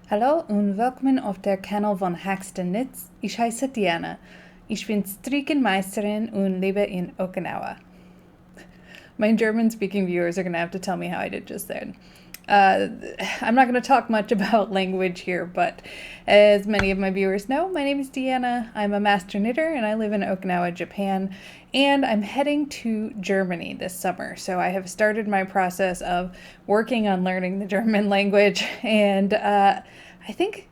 Hallo und willkommen auf der Kanal von Hackster Knits. Ich heiße Diana. Ich bin Strickenmeisterin und lebe in Okinawa. My German-speaking viewers are going to have to tell me how I did just then. I'm not going to talk much about language here, but as many of my viewers know, my name is Deanna. I'm a master knitter and I live in Okinawa, Japan, and I'm heading to Germany this summer. So I have started my process of working on learning the German language, and I think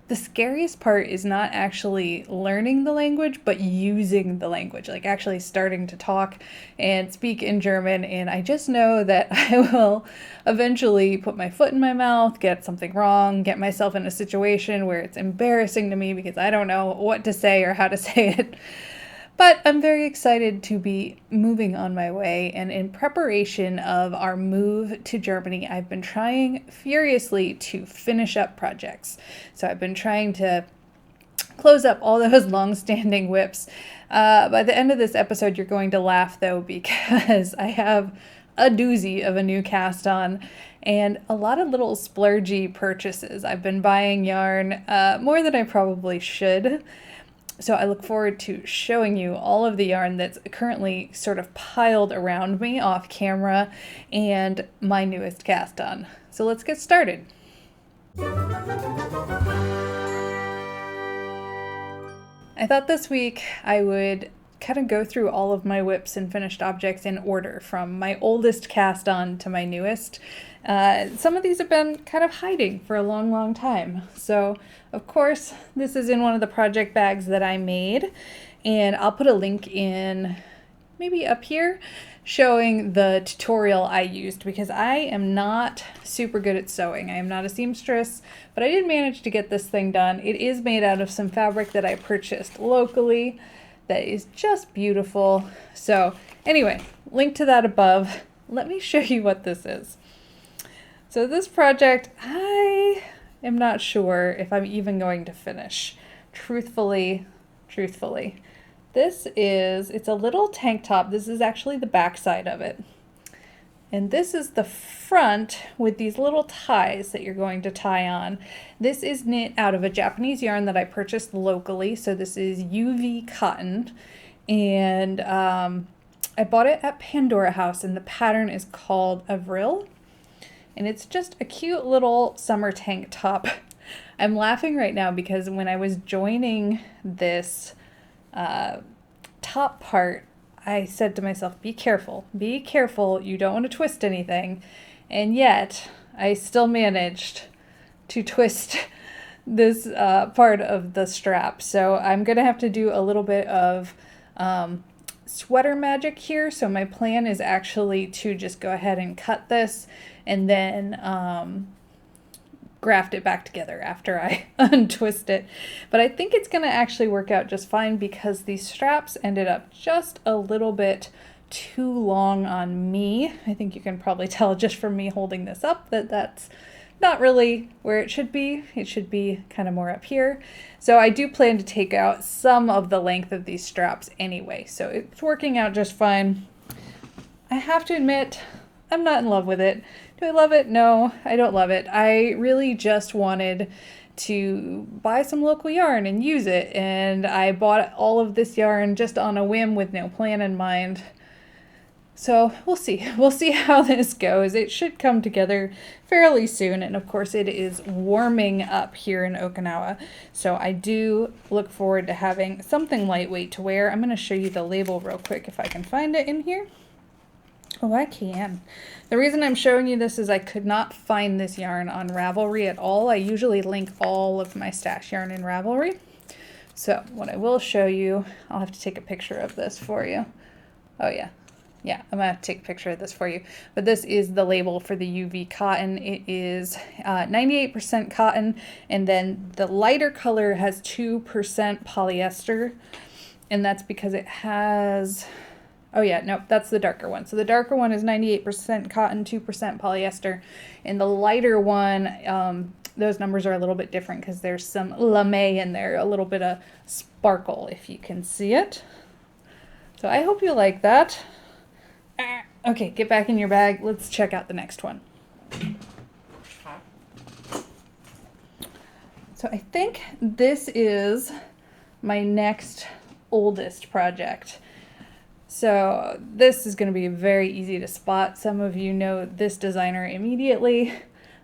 the scariest part is not actually learning the language, but using the language, like actually starting to talk and speak in German. And I just know that I will eventually put my foot in my mouth, get something wrong, get myself in a situation where it's embarrassing to me because I don't know what to say or how to say it. But I'm very excited to be moving on my way, and in preparation of our move to Germany, I've been trying furiously to finish up projects. So I've been trying to close up all those long-standing WIPs. By the end of this episode, you're going to laugh, though, because I have a doozy of a new cast on and a lot of little splurgy purchases. I've been buying yarn more than I probably should. So I look forward to showing you all of the yarn that's currently sort of piled around me off camera and my newest cast on. So let's get started. I thought this week I would kind of go through all of my WIPs and finished objects in order from my oldest cast on to my newest. Some of these have been kind of hiding for a long time. So, of course, this is in one of the project bags that I made, and I'll put a link in maybe up here showing the tutorial I used, because I am not super good at sewing. I am not a seamstress, but I did manage to get this thing done. It is made out of some fabric that I purchased locally that is just beautiful. So anyway, link to that above. Let me show you what this is. So this project, I am not sure if I'm even going to finish. Truthfully. It's a little tank top. This is actually the back side of it. And this is the front with these little ties that you're going to tie on. This is knit out of a Japanese yarn that I purchased locally. So this is UV cotton. And I bought it at Pandora House, and the pattern is called Avril. And it's just a cute little summer tank top. I'm laughing right now because when I was joining this top part, I said to myself, be careful, you don't want to twist anything. And yet, I still managed to twist this part of the strap. So I'm going to have to do a little bit of sweater magic here. So my plan is actually to just go ahead and cut this and then graft it back together after I untwist it. But I think it's going to actually work out just fine because these straps ended up just a little bit too long on me. I think you can probably tell just from me holding this up that that's not really where it should be. It should be kind of more up here. So I do plan to take out some of the length of these straps anyway. So it's working out just fine. I have to admit, I'm not in love with it. Do I love it? No, I don't love it. I really just wanted to buy some local yarn and use it, and I bought all of this yarn just on a whim with no plan in mind. So we'll see. We'll see how this goes. It should come together fairly soon, and of course it is warming up here in Okinawa, so I do look forward to having something lightweight to wear. I'm going to show you the label real quick if I can find it in here. Oh, I can. The reason I'm showing you this is I could not find this yarn on Ravelry at all. I usually link all of my stash yarn in Ravelry. So what I will show you, I'll have to take a picture of this for you. Oh yeah. Yeah, I'm going to have to take a picture of this for you. But this is the label for the UV cotton. It is 98% cotton, and then the lighter color has 2% polyester, and that's because it has... Oh yeah, no, that's the darker one. So the darker one is 98% cotton, 2% polyester. And the lighter one, those numbers are a little bit different because there's some lame in there, a little bit of sparkle, if you can see it. So I hope you like that. Okay, get back in your bag. Let's check out the next one. So I think this is my next oldest project. So this is going to be very easy to spot. Some of you know this designer immediately.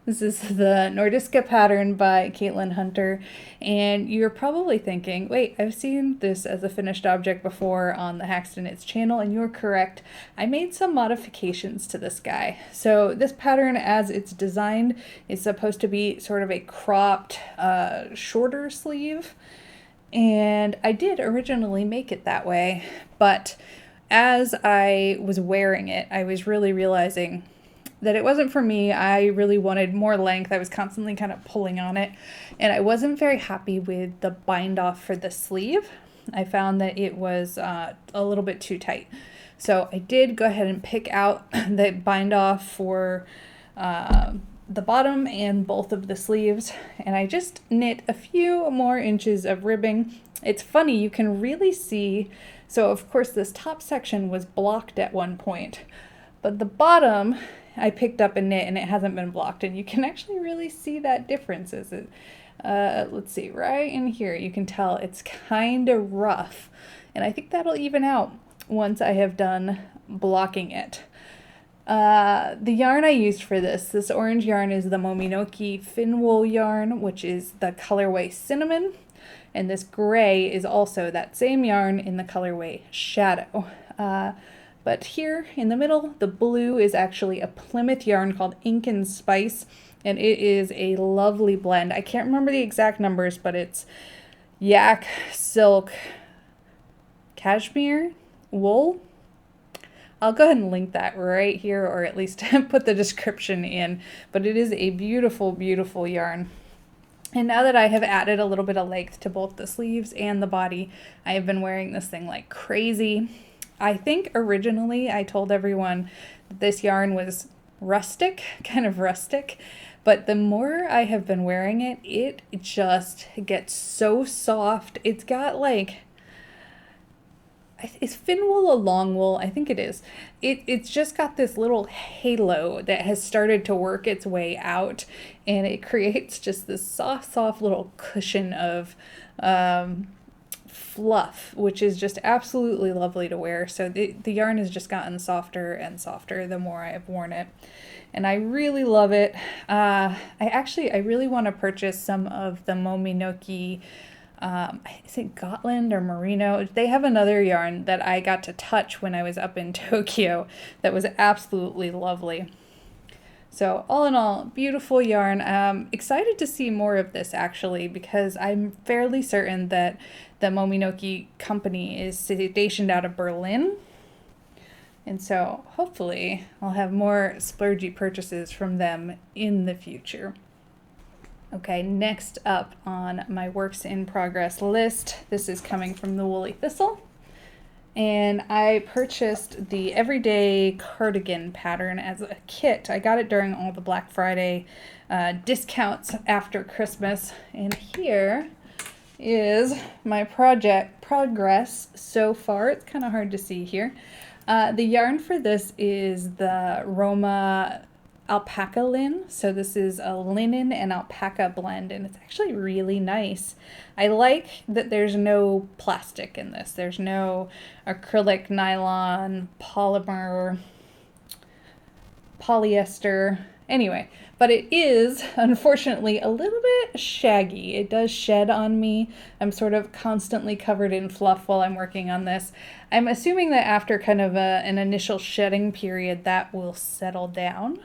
This is the Nordiska pattern by Caitlin Hunter, and you're probably thinking, wait, I've seen this as a finished object before on the Hacks to Knits channel, and you're correct. I made some modifications to this guy. So this pattern, as it's designed, is supposed to be sort of a cropped, shorter sleeve, and I did originally make it that way, but as I was wearing it, I was really realizing that it wasn't for me. I really wanted more length. I was constantly kind of pulling on it, and I wasn't very happy with the bind off for the sleeve. I found that it was a little bit too tight. So I did go ahead and pick out the bind off for the bottom and both of the sleeves, and I just knit a few more inches of ribbing. It's funny, you can really see, so of course this top section was blocked at one point, but the bottom I picked up and knit and it hasn't been blocked, and you can actually really see that difference. Is it let's see, right in here you can tell it's kind of rough, and I think that'll even out once I have done blocking it. The yarn I used for this orange yarn is the Mominoki fin wool yarn, which is the colorway Cinnamon, and this gray is also that same yarn in the colorway Shadow. But here in the middle, the blue is actually a Plymouth yarn called Ink and Spice, and it is a lovely blend. I can't remember the exact numbers, but it's yak, silk, cashmere, wool. I'll go ahead and link that right here, or at least put the description in, but it is a beautiful, beautiful yarn. And now that I have added a little bit of length to both the sleeves and the body, I have been wearing this thing like crazy. I think originally I told everyone that this yarn was rustic, kind of rustic, but the more I have been wearing it, it just gets so soft. It's got like, is fin wool a long wool? I think it is. It's just got this little halo that has started to work its way out, and it creates just this soft, soft little cushion of fluff, which is just absolutely lovely to wear. So the yarn has just gotten softer and softer the more I have worn it, and I really love it. I really want to purchase some of the Mominoki, I think Gotland or Merino. They have another yarn that I got to touch when I was up in Tokyo that was absolutely lovely. So all in all, beautiful yarn. Excited to see more of this actually, because I'm fairly certain that the Mominoki company is stationed out of Berlin. And so hopefully I'll have more splurgy purchases from them in the future. Okay, next up on my works in progress list, this is coming from the Woolly Thistle. And I purchased the Everyday Cardigan pattern as a kit. I got it during all the Black Friday discounts after Christmas. And here is my progress so far. It's kind of hard to see here. The yarn for this is the Roma alpaca lin. So this is a linen and alpaca blend, and it's actually really nice. I like that there's no plastic in this. There's no acrylic, nylon, polymer, polyester. Anyway, but it is unfortunately a little bit shaggy. It does shed on me. I'm sort of constantly covered in fluff while I'm working on this. I'm assuming that after kind of an initial shedding period that will settle down.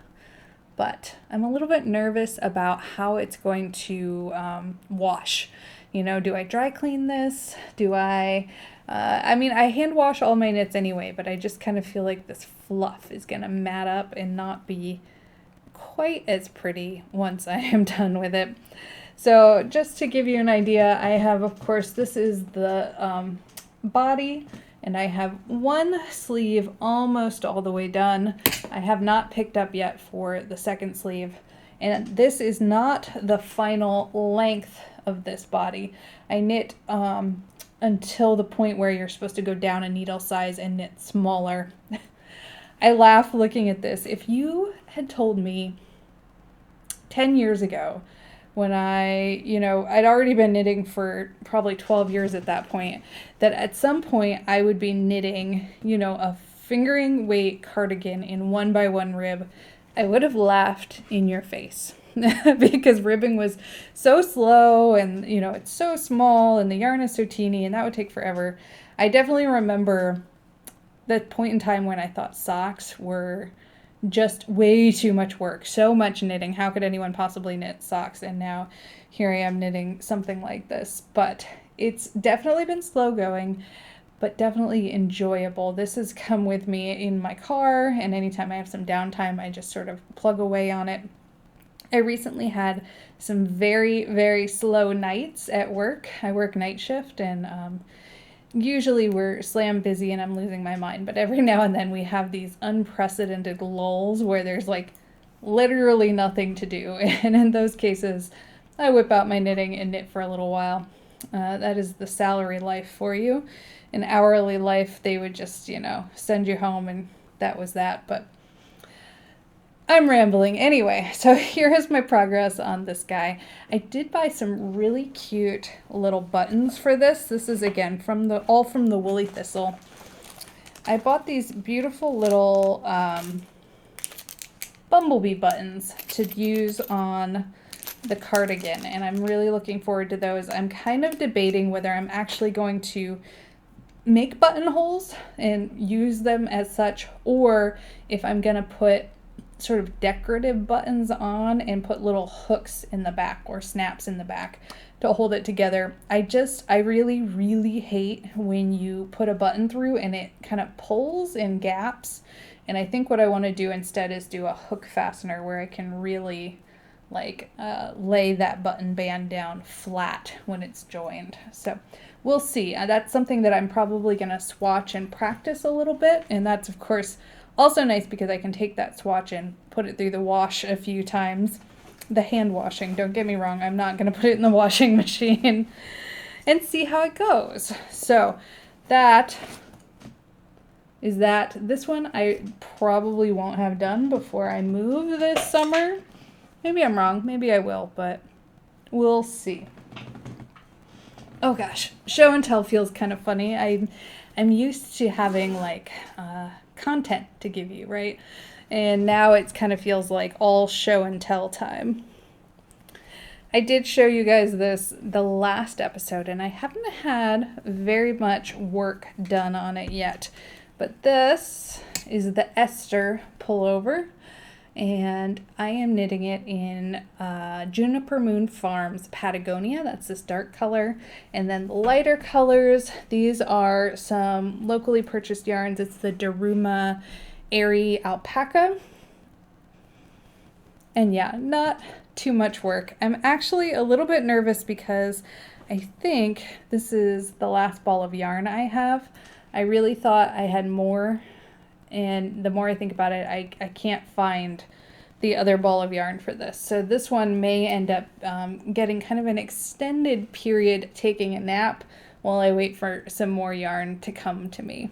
But I'm a little bit nervous about how it's going to wash. You know, do I dry clean this? Do I mean, I hand wash all my knits anyway, but I just kind of feel like this fluff is going to mat up and not be quite as pretty once I am done with it. So just to give you an idea, I have, of course, this is the body, and I have one sleeve almost all the way done. I have not picked up yet for the second sleeve, and this is not the final length of this body. I knit until the point where you're supposed to go down a needle size and knit smaller. I laugh looking at this. If you had told me 10 years ago when I'd already been knitting for probably 12 years at that point, that at some point I would be knitting, a fingering weight cardigan in 1x1 rib. I would have laughed in your face because ribbing was so slow and, it's so small and the yarn is so teeny and that would take forever. I definitely remember that point in time when I thought socks were just way too much work, so much knitting. How could anyone possibly knit socks? And now here I am knitting something like this. But it's definitely been slow going, but definitely enjoyable. This has come with me in my car, and anytime I have some downtime, I just sort of plug away on it. I recently had some very, very slow nights at work. I work night shift, and usually we're slam busy and I'm losing my mind, but every now and then we have these unprecedented lulls where there's like literally nothing to do. And in those cases, I whip out my knitting and knit for a little while. That is the salary life for you. In hourly life, they would just, send you home and that was that. But I'm rambling. Anyway, so here is my progress on this guy. I did buy some really cute little buttons for this. This is, again, all from the Woolly Thistle. I bought these beautiful little bumblebee buttons to use on the cardigan, and I'm really looking forward to those. I'm kind of debating whether I'm actually going to make buttonholes and use them as such, or if I'm going to put sort of decorative buttons on and put little hooks in the back or snaps in the back to hold it together. I really, really hate when you put a button through and it kind of pulls in gaps. And I think what I want to do instead is do a hook fastener where I can really lay that button band down flat when it's joined. So we'll see. That's something that I'm probably going to swatch and practice a little bit. And that's, of course, also nice because I can take that swatch and put it through the wash a few times. The hand washing, don't get me wrong, I'm not going to put it in the washing machine and see how it goes. So that is that. This one I probably won't have done before I move this summer. Maybe I'm wrong, maybe I will, but we'll see. Oh gosh, show and tell feels kind of funny. I'm used to having content to give you, right? And now it kind of feels like all show and tell time. I did show you guys this the last episode, and I haven't had very much work done on it yet. But this is the Esther Pullover, and I am knitting it in Juniper Moon Farms Patagonia. That's this dark color. And then the lighter colors, these are some locally purchased yarns. It's the Daruma Airy Alpaca. And yeah, not too much work. I'm actually a little bit nervous because I think this is the last ball of yarn I have. I really thought I had more, and the more I think about it, I can't find the other ball of yarn for this. So this one may end up getting kind of an extended period taking a nap while I wait for some more yarn to come to me.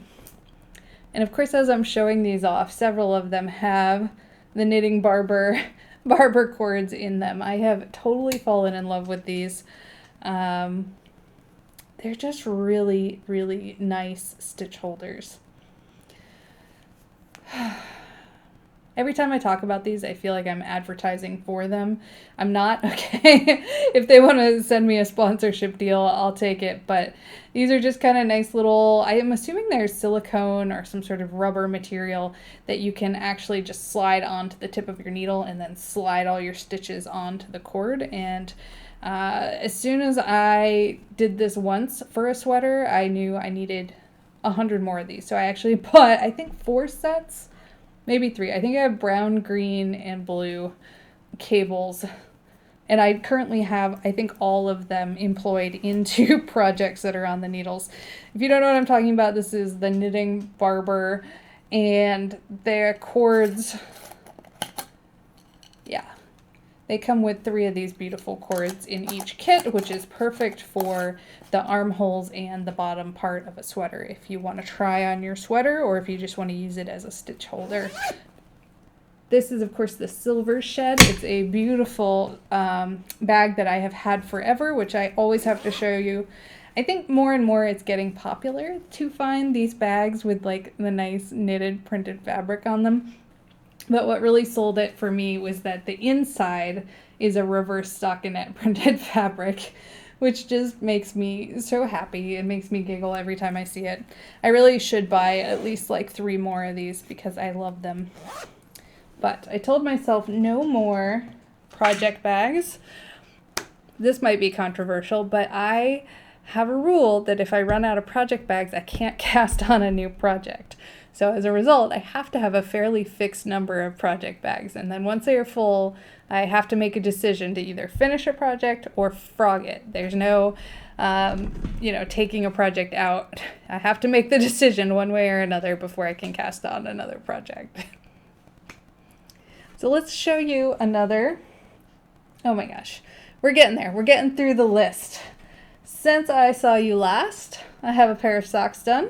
And of course, as I'm showing these off, several of them have the Knitting Barber cords in them. I have totally fallen in love with these. They're just really, really nice stitch holders. Every time I talk about these, I feel like I'm advertising for them. I'm not, okay? If they want to send me a sponsorship deal, I'll take it. But these are just kind of nice little, I am assuming they're silicone or some sort of rubber material that you can actually just slide onto the tip of your needle and then slide all your stitches onto the cord. And as soon as I did this once for a sweater, I knew I needed 100 more of these. So I actually bought, I think, 4 sets. Maybe 3. I think I have brown, green, and blue cables. And I currently have, I think, all of them employed into projects that are on the needles. If you don't know what I'm talking about, this is the Knitting Barber. And their cords, yeah. They come with 3 of these beautiful cords in each kit, which is perfect for the armholes and the bottom part of a sweater if you want to try on your sweater or if you just want to use it as a stitch holder. This is, of course, the Silver Shed. It's a beautiful bag that I have had forever, which I always have to show you. I think more and more it's getting popular to find these bags with like the nice knitted printed fabric on them. But what really sold it for me was that the inside is a reverse stockinette printed fabric, which just makes me so happy. It makes me giggle every time I see it. I really should buy at least like 3 more of these because I love them. But I told myself no more project bags. This might be controversial, but I have a rule that if I run out of project bags, I can't cast on a new project. So as a result, I have to have a fairly fixed number of project bags. And then once they are full, I have to make a decision to either finish a project or frog it. There's no, taking a project out. I have to make the decision one way or another before I can cast on another project. So let's show you another. Oh my gosh, we're getting there. We're getting through the list. Since I saw you last, I have a pair of socks done.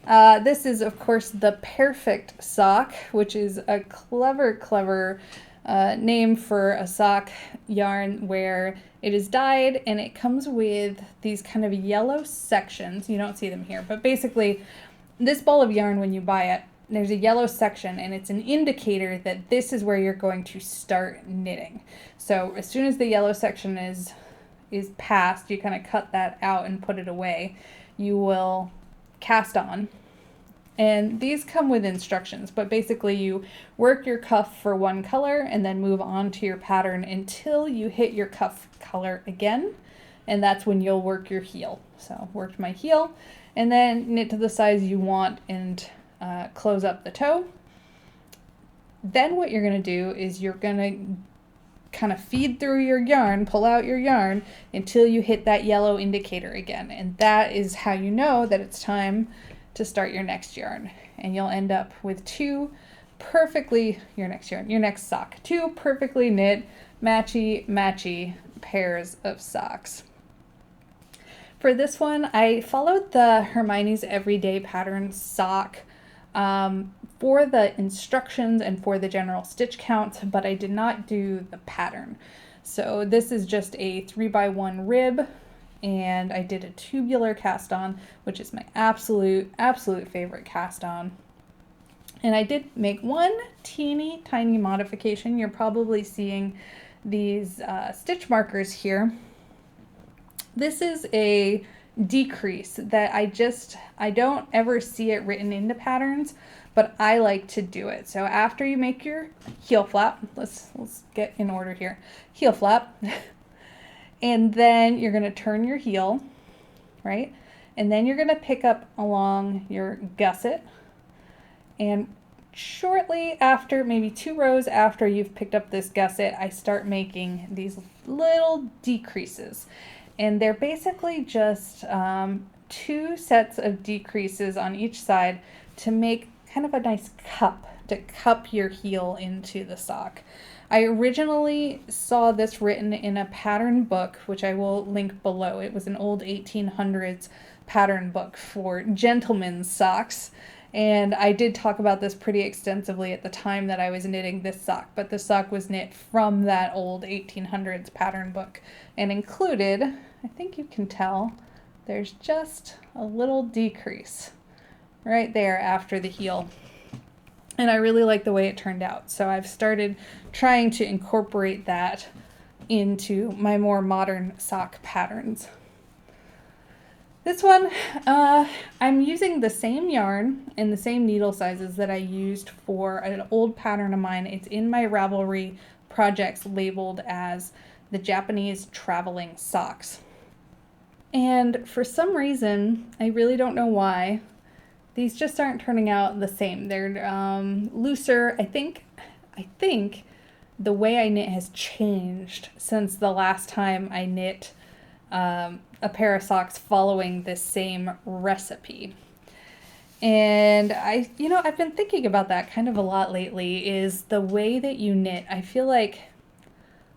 This is, of course, the Pairfect sock, which is a clever name for a sock yarn where it is dyed and it comes with these kind of yellow sections. You don't see them here, but basically this ball of yarn, when you buy it, there's a yellow section and it's an indicator that this is where you're going to start knitting. So as soon as the yellow section is passed, you kind of cut that out and put it away. You will cast on. And these come with instructions, but basically you work your cuff for one color and then move on to your pattern until you hit your cuff color again. And that's when you'll work your heel. So worked my heel and then knit to the size you want and close up the toe. Then what you're going to do is you're going to kind of feed through your yarn, pull out your yarn until you hit that yellow indicator again. And that is how you know that it's time to start your next yarn. And you'll end up with two perfectly knit, matchy pairs of socks. For this one, I followed the Hermione's Everyday Pattern sock for the instructions and for the general stitch count, but I did not do the pattern. So this is just a 3x1 rib, and I did a tubular cast on, which is my absolute favorite cast on. And I did make one teeny tiny modification. You're probably seeing these stitch markers here. This is a decrease that I don't ever see it written into patterns, but I like to do it. So after you make your heel flap, let's get in order here. Heel flap. And then you're going to turn your heel, right? And then you're going to pick up along your gusset. And shortly after, maybe 2 rows after you've picked up this gusset, I start making these little decreases. And they're basically just 2 sets of decreases on each side to make kind of a nice cup, to cup your heel into the sock. I originally saw this written in a pattern book, which I will link below. It was an old 1800s pattern book for gentlemen's socks. And I did talk about this pretty extensively at the time that I was knitting this sock, but the sock was knit from that old 1800s pattern book and included, I think you can tell, there's just a little decrease right there after the heel. And I really like the way it turned out. So I've started trying to incorporate that into my more modern sock patterns. This one, I'm using the same yarn and the same needle sizes that I used for an old pattern of mine. It's in my Ravelry projects labeled as the Japanese traveling socks. And for some reason, I really don't know why, these just aren't turning out the same. They're looser. I think the way I knit has changed since the last time I knit a pair of socks following this same recipe. And I've been thinking about that kind of a lot lately, is the way that you knit. I feel like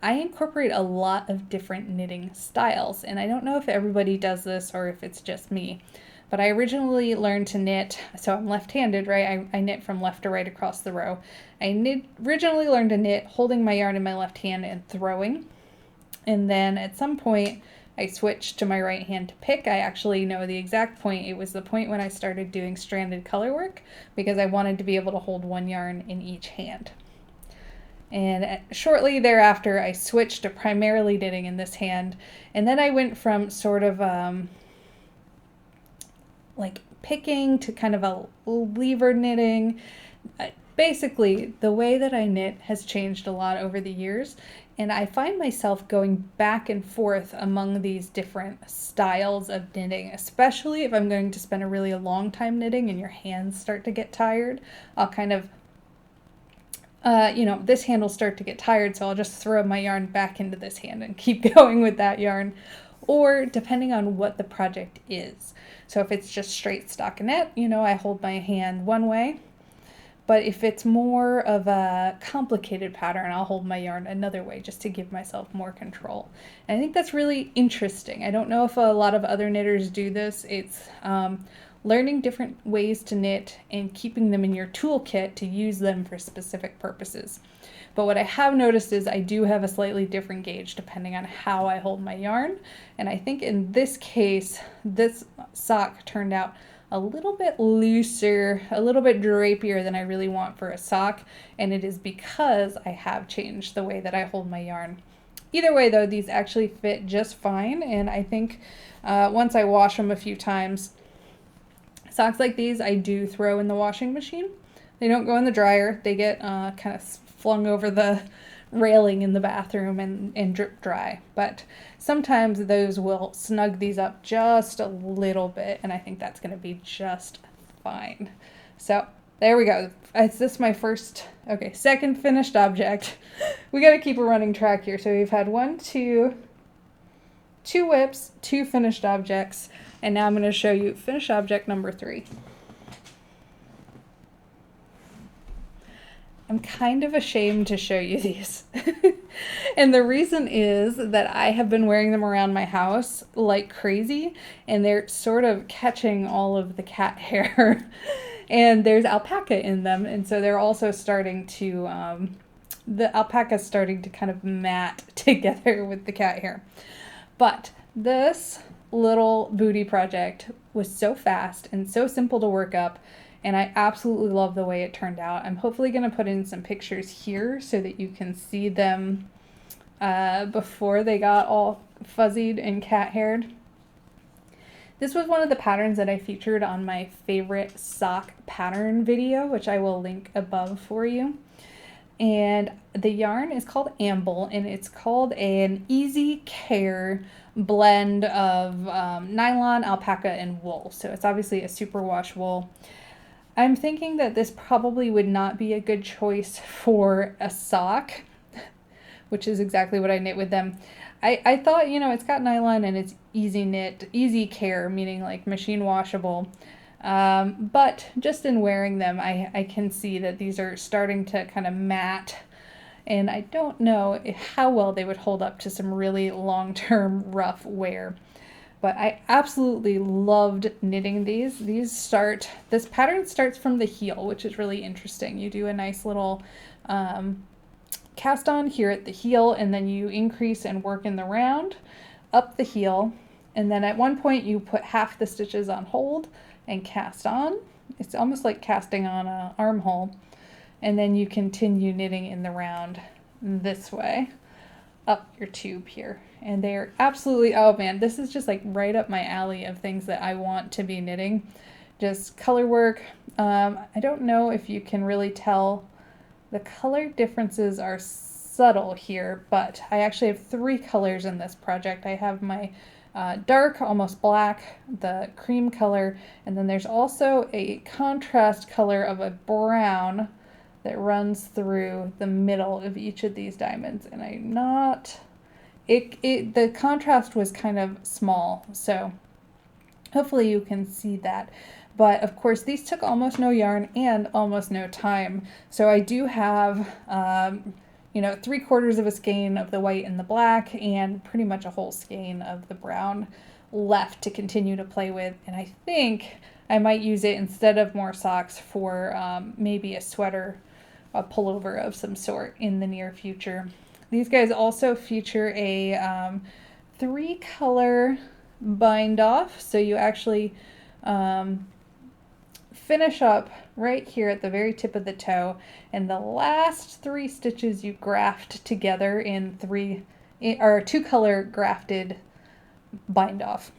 I incorporate a lot of different knitting styles, and I don't know if everybody does this or if it's just me. But I originally learned to knit, so I'm left-handed, right? I knit from left to right across the row. Originally learned to knit holding my yarn in my left hand and throwing. And then at some point, I switched to my right hand to pick. I actually know the exact point. It was the point when I started doing stranded color work because I wanted to be able to hold one yarn in each hand. And shortly thereafter, I switched to primarily knitting in this hand. And then I went from sort of like picking to kind of a lever knitting. Basically, the way that I knit has changed a lot over the years, and I find myself going back and forth among these different styles of knitting, especially if I'm going to spend a really long time knitting and your hands start to get tired. I'll kind of, this hand will start to get tired, so I'll just throw my yarn back into this hand and keep going with that yarn. Or depending on what the project is. So if it's just straight stockinette, I hold my hand one way. But if it's more of a complicated pattern, I'll hold my yarn another way just to give myself more control. And I think that's really interesting. I don't know if a lot of other knitters do this. It's learning different ways to knit and keeping them in your toolkit to use them for specific purposes. But what I have noticed is I do have a slightly different gauge depending on how I hold my yarn. And I think in this case, this sock turned out a little bit looser, a little bit drapier than I really want for a sock. And it is because I have changed the way that I hold my yarn. Either way though, these actually fit just fine. And I think once I wash them a few times, socks like these I do throw in the washing machine. They don't go in the dryer. They get kind of flung over the railing in the bathroom and drip dry. But sometimes those will snug these up just a little bit, and I think that's going to be just fine. So there we go. Is this my second finished object? We got to keep a running track here. So we've had two WIPs, 2 finished objects, and now I'm going to show you finished object number 3. I'm kind of ashamed to show you these. And the reason is that I have been wearing them around my house like crazy, and they're sort of catching all of the cat hair. And there's alpaca in them, and so they're also starting to, the alpaca's starting to kind of mat together with the cat hair. But this little booty project was so fast and so simple to work up, and I absolutely love the way it turned out. I'm hopefully going to put in some pictures here so that you can see them before they got all fuzzied and cat-haired. This was one of the patterns that I featured on my favorite sock pattern video, which I will link above for you. And the yarn is called Amble, and it's called an Easy Care blend of nylon, alpaca, and wool. So it's obviously a superwash wool. I'm thinking that this probably would not be a good choice for a sock, which is exactly what I knit with them. I thought, it's got nylon and it's easy knit, easy care, meaning like machine washable. But just in wearing them, I can see that these are starting to kind of mat, and I don't know how well they would hold up to some really long-term rough wear. But I absolutely loved knitting these. This pattern starts from the heel, which is really interesting. You do a nice little cast on here at the heel, and then you increase and work in the round up the heel. And then at one point you put half the stitches on hold and cast on. It's almost like casting on an armhole. And then you continue knitting in the round this way up your tube here. And they're absolutely, oh man, this is just like right up my alley of things that I want to be knitting. Just color work. I don't know if you can really tell. The color differences are subtle here, but I actually have 3 colors in this project. I have my dark, almost black, the cream color, and then there's also a contrast color of a brown that runs through the middle of each of these diamonds. And the contrast was kind of small, so hopefully you can see that. But of course these took almost no yarn and almost no time. So I do have 3/4 of a skein of the white and the black and pretty much a whole skein of the brown left to continue to play with, and I think I might use it instead of more socks for maybe a sweater, a pullover of some sort in the near future. These guys also feature a 3-color bind off, so you actually finish up right here at the very tip of the toe, and the last 3 stitches you graft together in 2-color grafted bind off.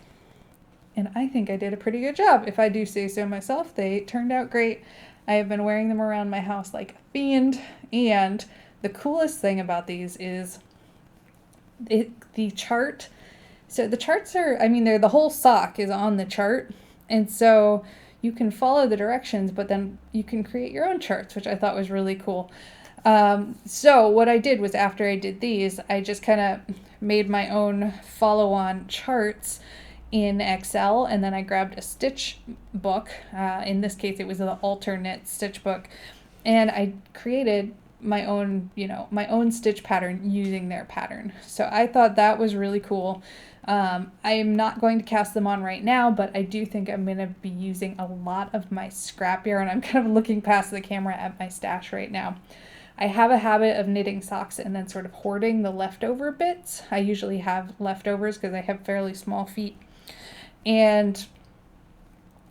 And I think I did a pretty good job, if I do say so myself. They turned out great. I have been wearing them around my house like a fiend, and the coolest thing about these is the chart. So the charts are, I mean, the whole sock is on the chart, and so you can follow the directions, but then you can create your own charts, which I thought was really cool. So what I did was, after I did these, I just kind of made my own follow-on charts in Excel, and then I grabbed a stitch book. In this case, it was the alternate stitch book, and I created my own, my own stitch pattern using their pattern. So I thought that was really cool. I am not going to cast them on right now, but I do think I'm going to be using a lot of my scrap yarn. I'm kind of looking past the camera at my stash right now. I have a habit of knitting socks and then sort of hoarding the leftover bits. I usually have leftovers because I have fairly small feet. And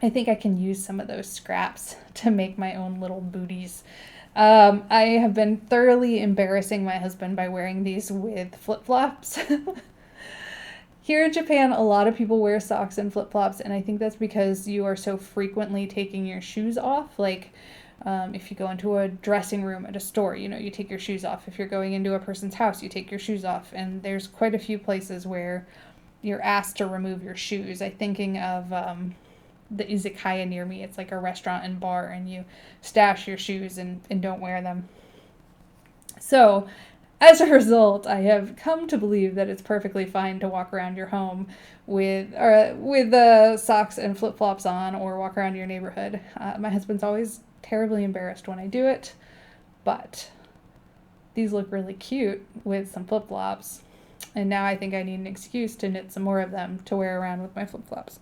I think I can use some of those scraps to make my own little booties. I have been thoroughly embarrassing my husband by wearing these with flip-flops. Here in Japan, a lot of people wear socks and flip-flops, and I think that's because you are so frequently taking your shoes off. Like, if you go into a dressing room at a store, you take your shoes off. If you're going into a person's house, you take your shoes off. And there's quite a few places where you're asked to remove your shoes. I'm thinking of the izakaya near me. It's like a restaurant and bar, and you stash your shoes and don't wear them. So as a result, I have come to believe that it's perfectly fine to walk around your home with socks and flip-flops on, or walk around your neighborhood. My husband's always terribly embarrassed when I do it, but these look really cute with some flip-flops, and now I think I need an excuse to knit some more of them to wear around with my flip-flops.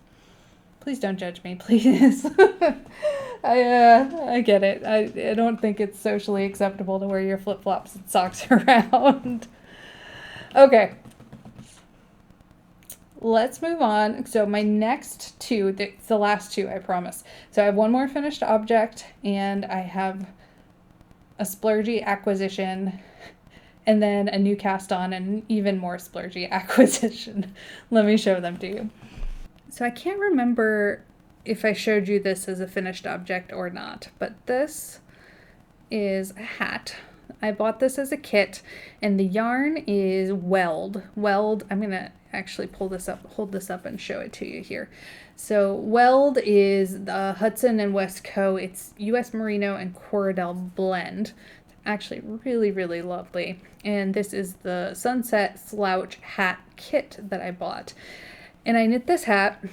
Please don't judge me, please. I get it. I don't think it's socially acceptable to wear your flip-flops and socks around. Okay. Let's move on. So my next 2, it's the last 2, I promise. So I have one more finished object, and I have a splurgy acquisition, and then a new cast on, and an even more splurgy acquisition. Let me show them to you. So I can't remember if I showed you this as a finished object or not, but this is a hat. I bought this as a kit, and the yarn is Weld. Weld, I'm going to actually hold this up and show it to you here. So Weld is the Hudson and West Co. It's US Merino and Corridel blend. It's actually really, really lovely. And this is the Sunset Slouch Hat kit that I bought. And I knit this hat.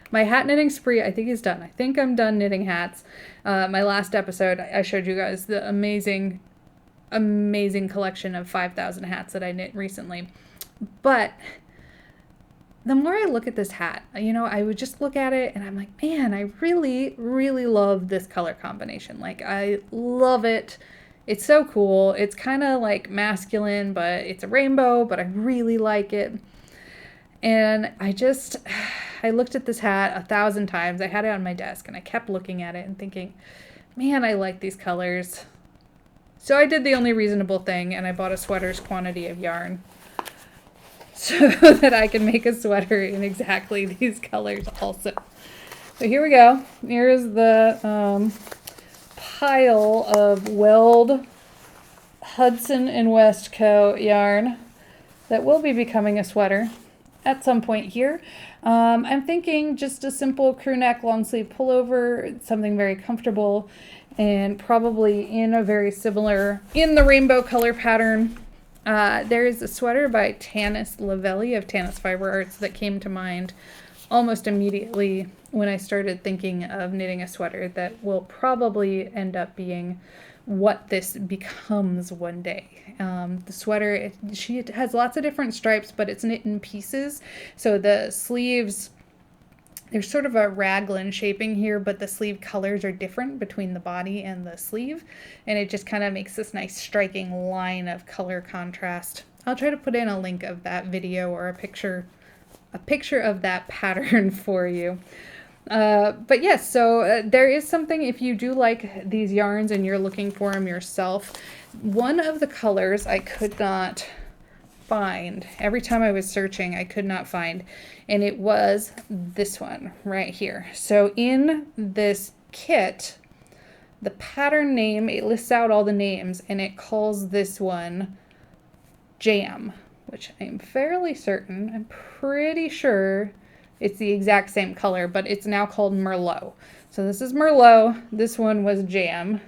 My hat knitting spree, I think, is done. I think I'm done knitting hats. My last episode, I showed you guys the amazing collection of 5,000 hats that I knit recently. But the more I look at this hat, I would just look at it and I'm like, man, I really, really love this color combination. Like, I love it. It's so cool. It's kind of like masculine, but it's a rainbow, but I really like it. And I looked at this hat 1,000 times. I had it on my desk, and I kept looking at it and thinking, man, I like these colors. So I did the only reasonable thing, and I bought a sweater's quantity of yarn so that I can make a sweater in exactly these colors also. So here we go. Here's the pile of Weld Hudson and West Co. yarn that will be becoming a sweater at some point here. I'm thinking just a simple crew neck long sleeve pullover, something very comfortable, and probably in a very similar, in the rainbow color pattern. There is a sweater by Tanis Lavelli of Tanis Fiber Arts that came to mind almost immediately when I started thinking of knitting a sweater that will probably end up being what this becomes one day. The sweater, she has lots of different stripes, but it's knit in pieces. So the sleeves, there's sort of a raglan shaping here, but the sleeve colors are different between the body and the sleeve. And it just kind of makes this nice striking line of color contrast. I'll try to put in a link of that video or a picture of that pattern for you. But yes, so there is something, if you do like these yarns and you're looking for them yourself, one of the colors I could not find. Every time I was searching, I could not find, and it was this one right here. So in this kit, the pattern name, it lists out all the names, and it calls this one Jam, which I'm fairly certain, I'm pretty sure it's the exact same color, but it's now called Merlot. So this is Merlot. This one was Jam.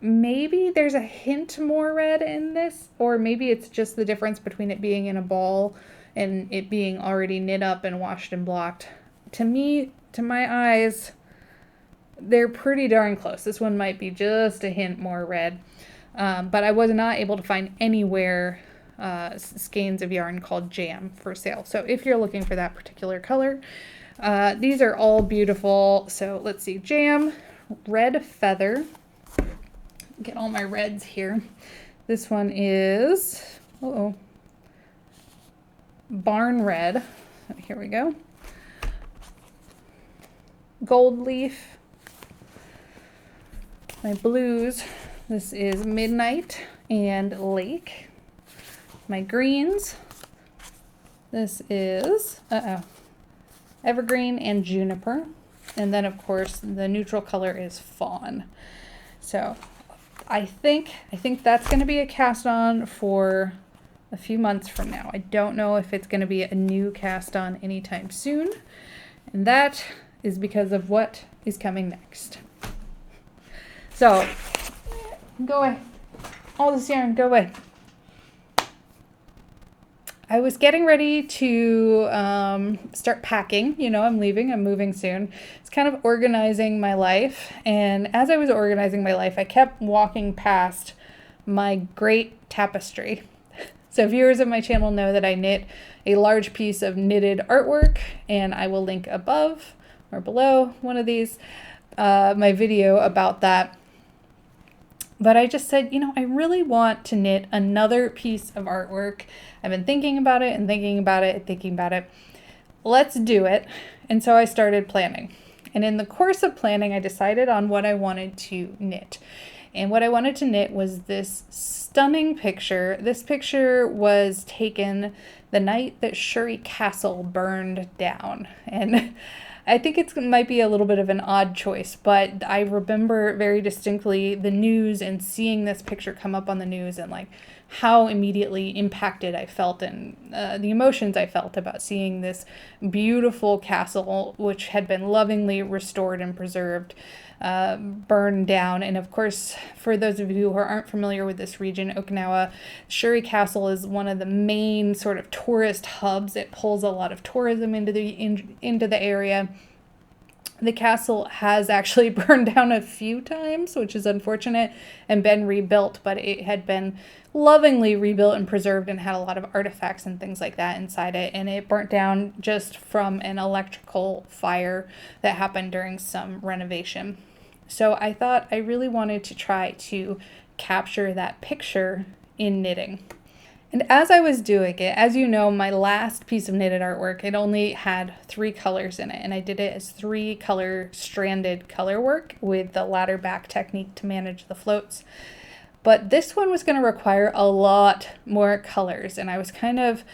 Maybe there's a hint more red in this, or maybe it's just the difference between it being in a ball and it being already knit up and washed and blocked. To me, to my eyes, they're pretty darn close. This one might be just a hint more red, but I was not able to find anywhere skeins of yarn called Jam for sale. So if you're looking for that particular color, these are all beautiful. So let's see, Jam, Red Feather. Get all my reds here. This one is Barn Red. Here we go. Gold Leaf. My blues. This is Midnight and Lake. My greens, this is Evergreen and Juniper, and then of course the neutral color is Fawn. So I think that's going to be a cast on for a few months from now. I don't know if it's going to be a new cast on anytime soon, and that is because of what is coming next. So go away, all this yarn, go away. I was getting ready to start packing. You know, I'm leaving, I'm moving soon. It's kind of organizing my life. And as I was organizing my life, I kept walking past my great tapestry. So viewers of my channel know that I knit a large piece of knitted artwork, and I will link above or below one of these, my video about that. But I just said, you know, I really want to knit another piece of artwork. I've been thinking about it and thinking about it and thinking about it. Let's do it. And so I started planning. And in the course of planning, I decided on what I wanted to knit. And what I wanted to knit was this stunning picture. This picture was taken the night that Surrey Castle burned down. And I think it might be a little bit of an odd choice, but I remember very distinctly the news and seeing this picture come up on the news and like how immediately impacted I felt and the emotions I felt about seeing this beautiful castle, which had been lovingly restored and preserved, burned down. And of course, for those of you who aren't familiar with this region, Okinawa, Surrey Castle is one of the main sort of tourist hubs. It pulls a lot of tourism into the area. The castle has actually burned down a few times, which is unfortunate, and been rebuilt, but it had been lovingly rebuilt and preserved and had a lot of artifacts and things like that inside it. And it burnt down just from an electrical fire that happened during some renovation. So I thought I really wanted to try to capture that picture in knitting. And as I was doing it, as you know, my last piece of knitted artwork, it only had 3 colors in it, and I did it as 3 color stranded color work with the ladder back technique to manage the floats. But this one was going to require a lot more colors, and I was kind of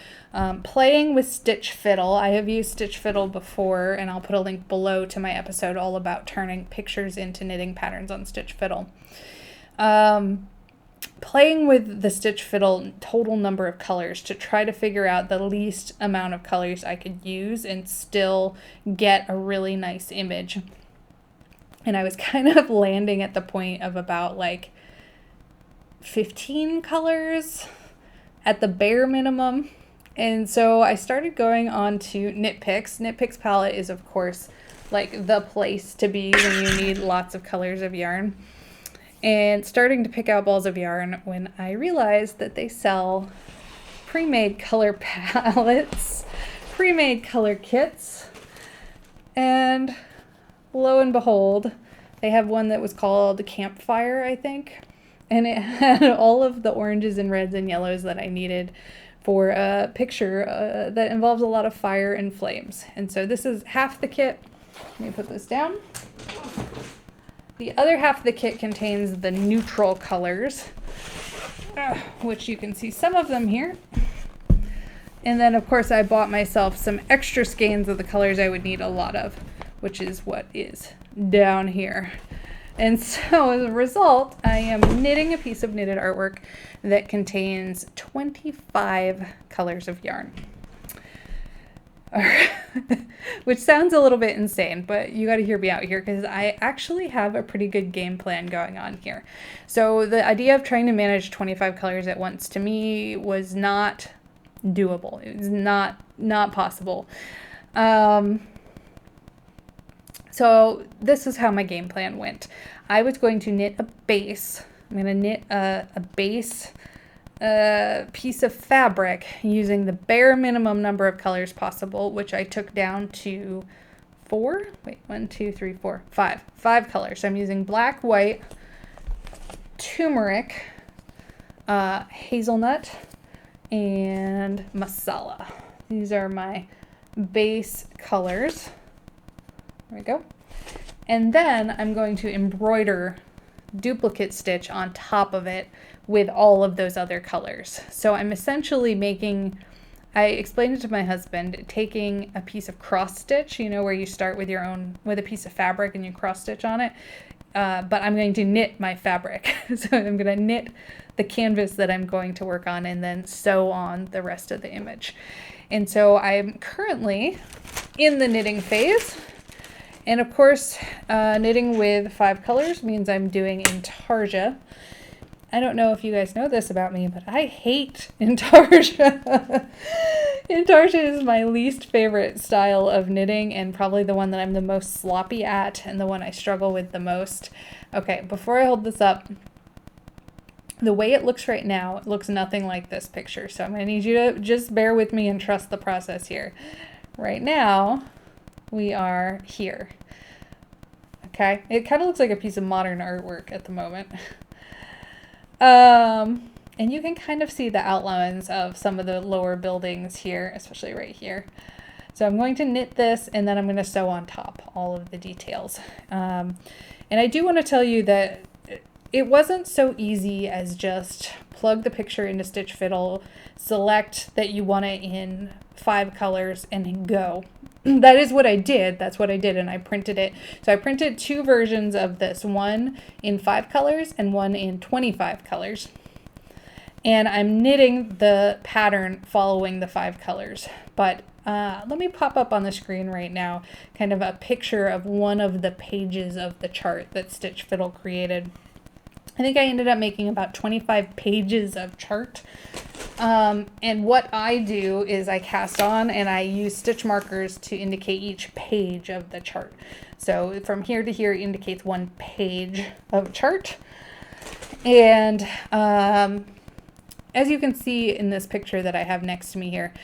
playing with Stitch Fiddle. I have used Stitch Fiddle before, and I'll put a link below to my episode all about turning pictures into knitting patterns on Stitch Fiddle. Playing with the Stitch Fiddle total number of colors to try to figure out the least amount of colors I could use and still get a really nice image. And I was kind of landing at the point of about like 15 colors at the bare minimum. And so I started going on to Knit Picks. Knit Picks palette is of course like the place to be when you need lots of colors of yarn. and starting to pick out balls of yarn when I realized that they sell pre-made color palettes, pre-made color kits, and lo and behold, they have one that was called Campfire, I think, and it had all of the oranges and reds and yellows that I needed for a picture that involves a lot of fire and flames. And so this is half the kit. Let me put this down. The other half of the kit contains the neutral colors, which you can see some of them here. And then, of course, I bought myself some extra skeins of the colors I would need a lot of, which is what is down here. And so as a result, I am knitting a piece of knitted artwork that contains 25 colors of yarn. Which sounds a little bit insane, but you got to hear me out here because I actually have a pretty good game plan going on here. So the idea of trying to manage 25 colors at once to me was not doable. It was not possible. So this is how my game plan went. I was going to knit a base. I'm going to knit a base piece of fabric using the bare minimum number of colors possible, which I took down to 5 colors. So I'm using black, white, turmeric, hazelnut, and masala. These are my base colors. There we go. And then I'm going to embroider duplicate stitch on top of it with all of those other colors. So I'm essentially making, I explained it to my husband, taking a piece of cross stitch, you know, where you start with with a piece of fabric and you cross stitch on it. But I'm going to knit my fabric. So I'm going to knit the canvas that I'm going to work on and then sew on the rest of the image. And so I'm currently in the knitting phase. And of course, knitting with 5 colors means I'm doing intarsia. I don't know if you guys know this about me, but I hate intarsia. Intarsia is my least favorite style of knitting and probably the one that I'm the most sloppy at and the one I struggle with the most. Okay, before I hold this up, the way it looks right now, it looks nothing like this picture. So I'm going to need you to just bear with me and trust the process here. Right now, we are here. Okay, it kind of looks like a piece of modern artwork at the moment. And you can kind of see the outlines of some of the lower buildings here, especially right here. So I'm going to knit this and then I'm going to sew on top all of the details. And I do want to tell you that it wasn't so easy as just plug the picture into Stitch Fiddle, select that you want it in 5 colors and go. That is what I did. That's what I did, and I printed it. So I printed 2 versions of this, one in 5 colors and one in 25 colors. And I'm knitting the pattern following the 5 colors. But let me pop up on the screen right now kind of a picture of one of the pages of the chart that Stitch Fiddle created. I think I ended up making about 25 pages of chart. And what I do is I cast on and I use stitch markers to indicate each page of the chart. So from here to here indicates 1 page of chart. And as you can see in this picture that I have next to me here,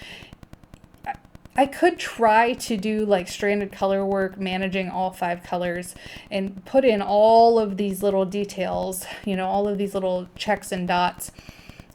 I could try to do like stranded color work, managing all 5 colors and put in all of these little details, you know, all of these little checks and dots.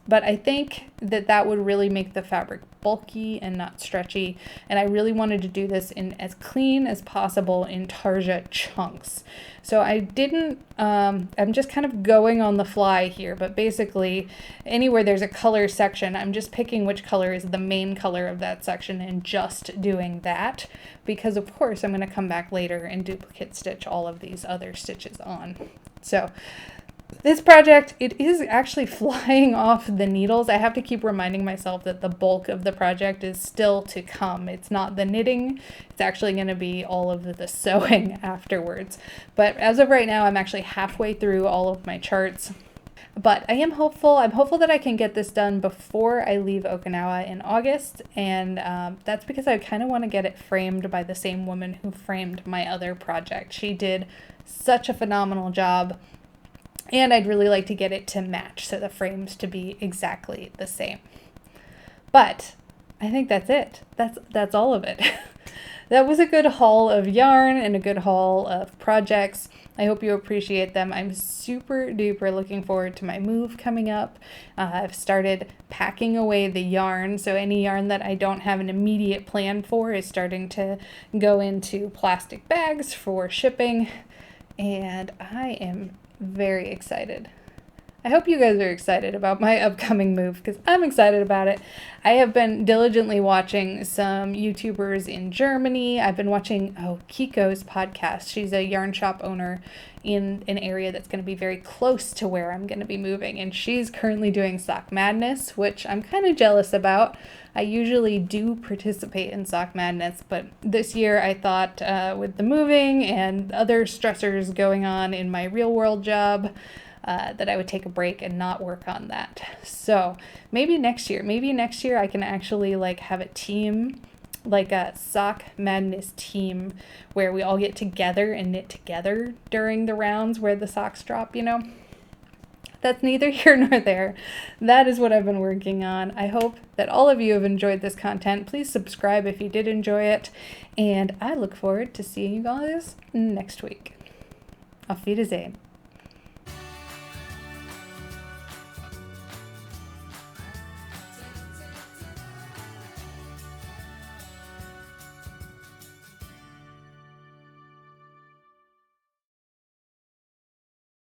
But I think that that would really make the fabric bulky and not stretchy. And I really wanted to do this in as clean as possible intarsia chunks. So I didn't, I'm just kind of going on the fly here, but basically anywhere there's a color section, I'm just picking which color is the main color of that section and just doing that. Because of course I'm going to come back later and duplicate stitch all of these other stitches on. So this project, it is actually flying off the needles. I have to keep reminding myself that the bulk of the project is still to come. It's not the knitting, it's actually going to be all of the sewing afterwards. But as of right now, I'm actually halfway through all of my charts. But I am hopeful. I'm hopeful that I can get this done before I leave Okinawa in August. And that's because I kind of want to get it framed by the same woman who framed my other project. She did such a phenomenal job. And I'd really like to get it to match, so the frames to be exactly the same. But I think that's it. That's all of it. That was a good haul of yarn and a good haul of projects. I hope you appreciate them. I'm super duper looking forward to my move coming up. I've started packing away the yarn, so any yarn that I don't have an immediate plan for is starting to go into plastic bags for shipping, and I am very excited. I hope you guys are excited about my upcoming move, because I'm excited about it. I have been diligently watching some YouTubers in Germany. I've been watching, Kiko's podcast. She's a yarn shop owner in an area that's going to be very close to where I'm going to be moving. And she's currently doing Sock Madness, which I'm kind of jealous about. I usually do participate in Sock Madness, but this year I thought with the moving and other stressors going on in my real world job, that I would take a break and not work on that. So maybe next year I can actually have a team, like a Sock Madness team, where we all get together and knit together during the rounds where the socks drop, That's neither here nor there. That is what I've been working on. I hope that all of you have enjoyed this content. Please subscribe if you did enjoy it, and I look forward to seeing you guys next week. Auf Wiedersehen.